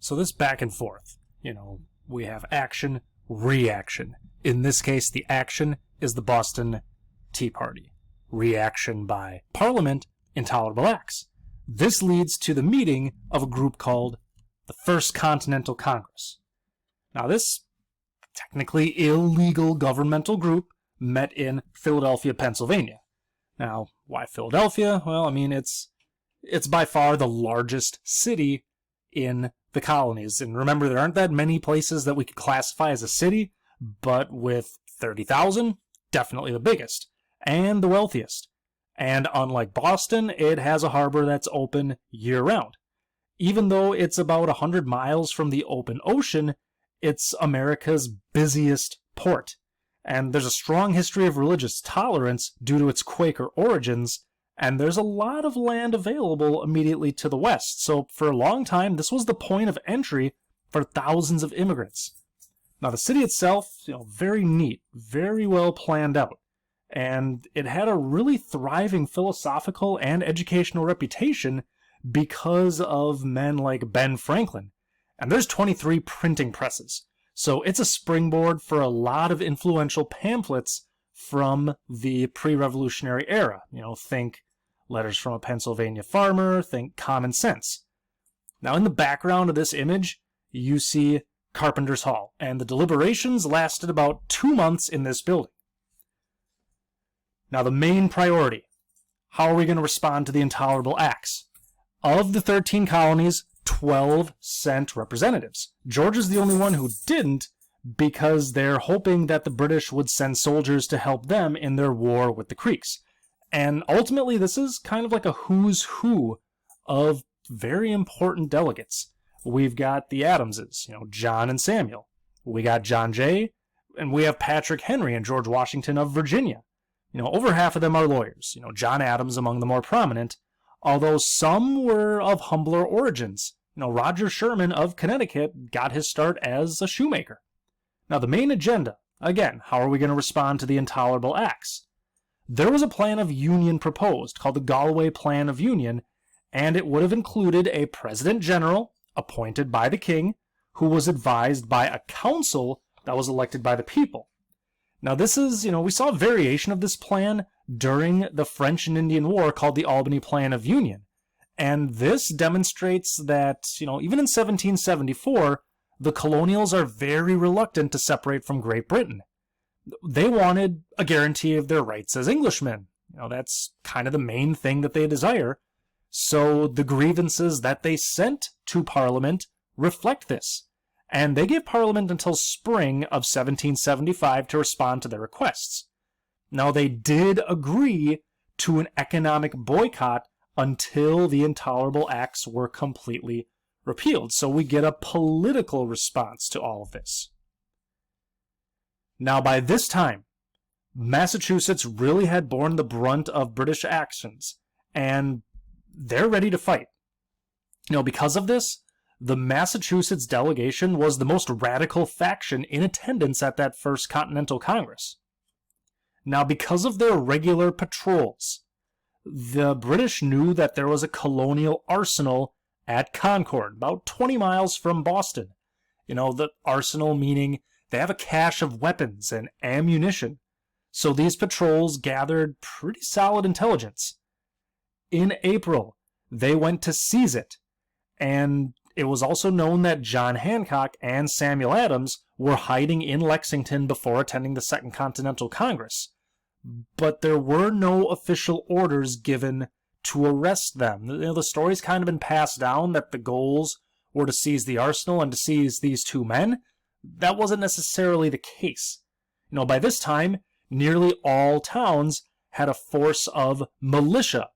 So this back and forth, we have action, reaction. In this case, the action is the Boston Tea Party. Reaction by Parliament, intolerable acts. This leads to the meeting of a group called the First Continental Congress. Now this technically illegal governmental group met in Philadelphia, Pennsylvania. Now, why Philadelphia? Well, it's by far the largest city in the colonies. And remember, there aren't that many places that we could classify as a city, but with 30,000, definitely the biggest and the wealthiest. And unlike Boston, it has a harbor that's open year-round. Even though it's about 100 miles from the open ocean, it's America's busiest port. And there's a strong history of religious tolerance due to its Quaker origins, and there's a lot of land available immediately to the west. So for a long time, this was the point of entry for thousands of immigrants. Now the city itself, very neat, very well planned out. And it had a really thriving philosophical and educational reputation because of men like Ben Franklin. And there's 23 printing presses. So it's a springboard for a lot of influential pamphlets from the pre-revolutionary era. Think Letters from a Pennsylvania Farmer, think Common Sense. Now in the background of this image, you see Carpenter's Hall. And the deliberations lasted about 2 months in this building. Now the main priority, how are we going to respond to the intolerable acts? Of the 13 colonies, 12 sent representatives. Georgia's the only one who didn't, because they're hoping that the British would send soldiers to help them in their war with the Creeks. And ultimately, this is kind of like a who's who of very important delegates. We've got the Adamses, John and Samuel. We got John Jay, and we have Patrick Henry and George Washington of Virginia. Over half of them are lawyers. John Adams among the more prominent, although some were of humbler origins. Roger Sherman of Connecticut got his start as a shoemaker. Now the main agenda, again, how are we going to respond to the intolerable acts? There was a plan of union proposed called the Galway Plan of Union, and it would have included a president general appointed by the king who was advised by a council that was elected by the people. Now this is, we saw a variation of this plan during the French and Indian War called the Albany Plan of Union. And this demonstrates that, even in 1774, the colonials are very reluctant to separate from Great Britain. They wanted a guarantee of their rights as Englishmen. That's kind of the main thing that they desire. So the grievances that they sent to Parliament reflect this. And they gave Parliament until spring of 1775 to respond to their requests. Now, they did agree to an economic boycott until the intolerable acts were completely repealed. So we get a political response to all of this. Now, by this time, Massachusetts really had borne the brunt of British actions, and they're ready to fight. Because of this, the Massachusetts delegation was the most radical faction in attendance at that First Continental Congress. Now, because of their regular patrols, the British knew that there was a colonial arsenal at Concord, about 20 miles from Boston. The arsenal meaning they have a cache of weapons and ammunition. So these patrols gathered pretty solid intelligence. In April, they went to seize it, and it was also known that John Hancock and Samuel Adams were hiding in Lexington before attending the Second Continental Congress. But there were no official orders given to arrest them. The story's kind of been passed down that the goals were to seize the arsenal and to seize these two men. That wasn't necessarily the case. By this time, nearly all towns had a force of militia,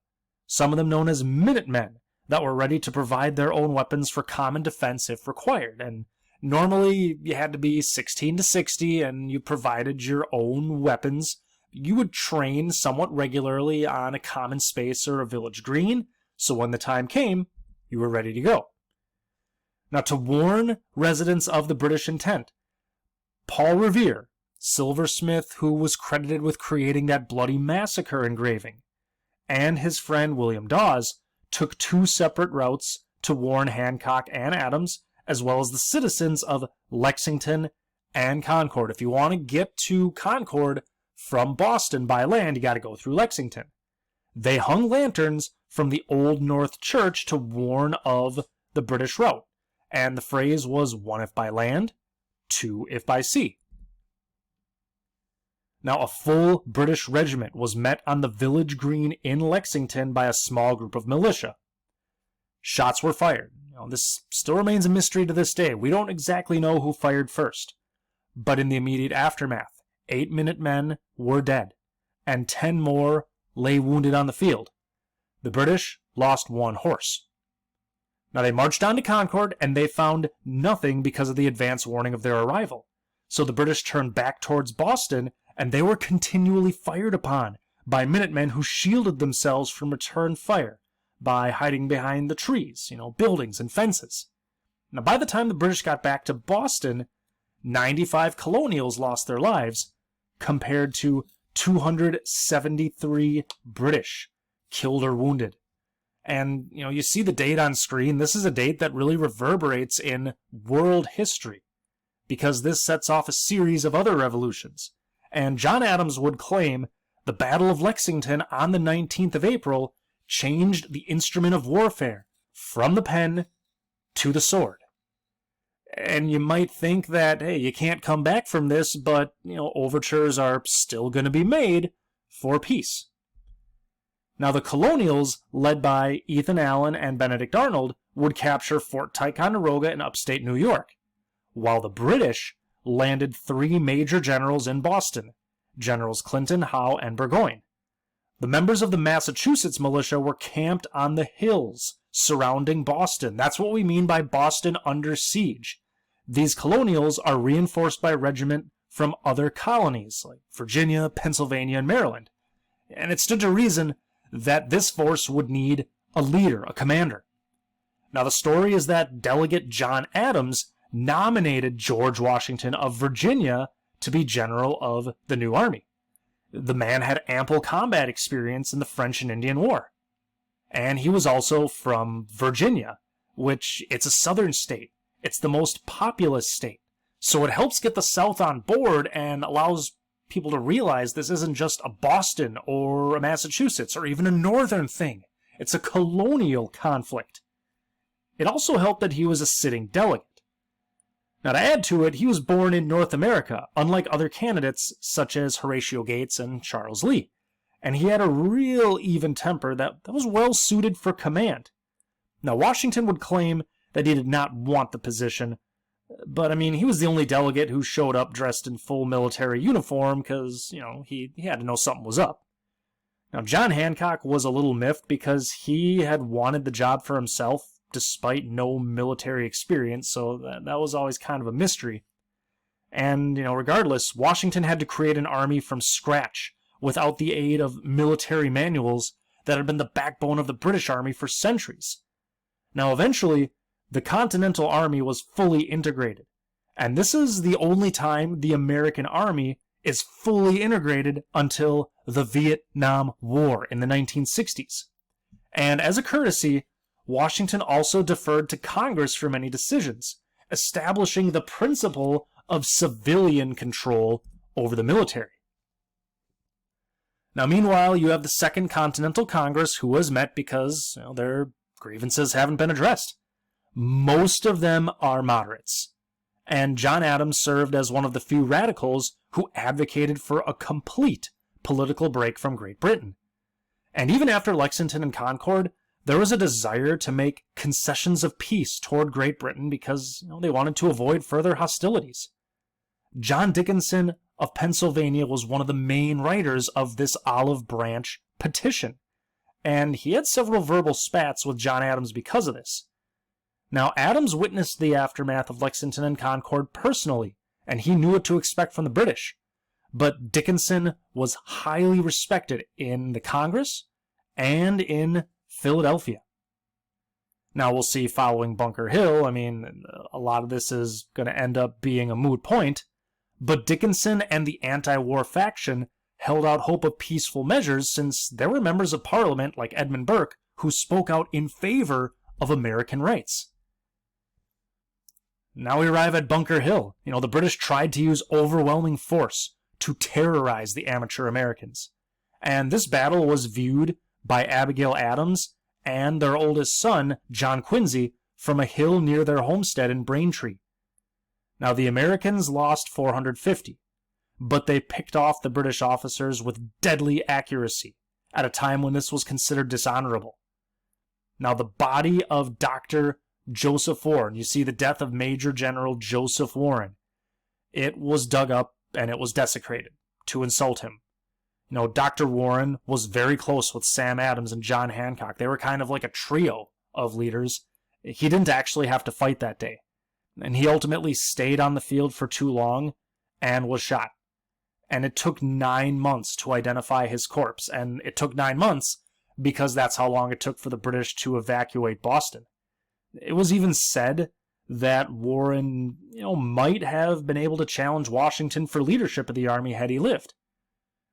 some of them known as Minutemen, that were ready to provide their own weapons for common defense if required. And normally you had to be 16 to 60 and you provided your own weapons. You would train somewhat regularly on a common space or a village green, so when the time came, you were ready to go. Now, to warn residents of the British intent, Paul Revere, silversmith who was credited with creating that bloody massacre engraving, and his friend William Dawes took two separate routes to warn Hancock and Adams, as well as the citizens of Lexington and Concord. If you want to get to Concord from Boston by land, you got to go through Lexington. They hung lanterns from the Old North Church to warn of the British route, and the phrase was 1 if by land, 2 if by sea. Now, a full British regiment was met on the village green in Lexington by a small group of militia. Shots were fired. This still remains a mystery to this day. We don't exactly know who fired first. But in the immediate aftermath, 8 Minutemen were dead, and 10 more lay wounded on the field. The British lost 1 horse. Now, they marched on to Concord, and they found nothing because of the advance warning of their arrival. So the British turned back towards Boston, and they were continually fired upon by Minutemen who shielded themselves from return fire by hiding behind the trees, buildings and fences. Now, by the time the British got back to Boston, 95 colonials lost their lives, compared to 273 British killed or wounded. And, you see the date on screen. This is a date that really reverberates in world history, because this sets off a series of other revolutions. And John Adams would claim the Battle of Lexington on the 19th of April changed the instrument of warfare from the pen to the sword. And you might think that, hey, you can't come back from this, but, overtures are still going to be made for peace. Now, the colonials, led by Ethan Allen and Benedict Arnold, would capture Fort Ticonderoga in upstate New York, while the British landed 3 major generals in Boston, Generals Clinton, Howe, and Burgoyne. The members of the Massachusetts militia were camped on the hills surrounding Boston. That's what we mean by Boston under siege. These colonials are reinforced by regiment from other colonies, like Virginia, Pennsylvania, and Maryland. And it stood to reason that this force would need a leader, a commander. Now, the story is that Delegate John Adams nominated George Washington of Virginia to be general of the new army. The man had ample combat experience in the French and Indian War. And he was also from Virginia, which it's a southern state. It's the most populous state. So it helps get the South on board and allows people to realize this isn't just a Boston or a Massachusetts or even a northern thing. It's a colonial conflict. It also helped that he was a sitting delegate. Now, to add to it, he was born in North America, unlike other candidates such as Horatio Gates and Charles Lee. And he had a real even temper that was well suited for command. Now, Washington would claim that he did not want the position, but he was the only delegate who showed up dressed in full military uniform because, he had to know something was up. Now, John Hancock was a little miffed because he had wanted the job for himself despite no military experience, so that was always kind of a mystery. And, regardless, Washington had to create an army from scratch without the aid of military manuals that had been the backbone of the British Army for centuries. Now, eventually, the Continental Army was fully integrated, and this is the only time the American Army is fully integrated until the Vietnam War in the 1960s. And as a courtesy, Washington also deferred to Congress for many decisions, establishing the principle of civilian control over the military. Now, meanwhile, you have the Second Continental Congress, who was met because their grievances haven't been addressed. Most of them are moderates, and John Adams served as one of the few radicals who advocated for a complete political break from Great Britain. And even after Lexington and Concord, there was a desire to make concessions of peace toward Great Britain because they wanted to avoid further hostilities. John Dickinson of Pennsylvania was one of the main writers of this olive branch petition, and he had several verbal spats with John Adams because of this. Now, Adams witnessed the aftermath of Lexington and Concord personally, and he knew what to expect from the British. But Dickinson was highly respected in the Congress and in Philadelphia. Now, we'll see following Bunker Hill. A lot of this is going to end up being a moot point, but Dickinson and the anti-war faction held out hope of peaceful measures since there were members of Parliament like Edmund Burke who spoke out in favor of American rights. Now we arrive at Bunker Hill. The British tried to use overwhelming force to terrorize the amateur Americans. And this battle was viewed by Abigail Adams and their oldest son, John Quincy, from a hill near their homestead in Braintree. Now, the Americans lost 450, but they picked off the British officers with deadly accuracy at a time when this was considered dishonorable. Now, the body of Dr. Joseph Warren, you see the death of Major General Joseph Warren, it was dug up and it was desecrated to insult him. Dr. Warren was very close with Sam Adams and John Hancock. They were kind of like a trio of leaders. He didn't actually have to fight that day, and he ultimately stayed on the field for too long and was shot. And it took 9 months to identify his corpse, and it took 9 months because that's how long it took for the British to evacuate Boston. It was even said that Warren, might have been able to challenge Washington for leadership of the army had he lived.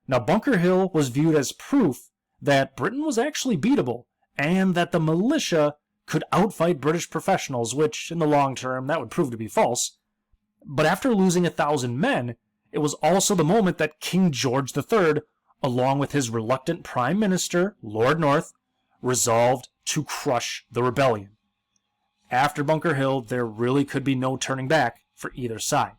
Now, Bunker Hill was viewed as proof that Britain was actually beatable and that the militia could outfight British professionals, which, in the long term, that would prove to be false. But after losing 1,000 men, it was also the moment that King George III, along with his reluctant Prime Minister, Lord North, resolved to crush the rebellion. After Bunker Hill, there really could be no turning back for either side.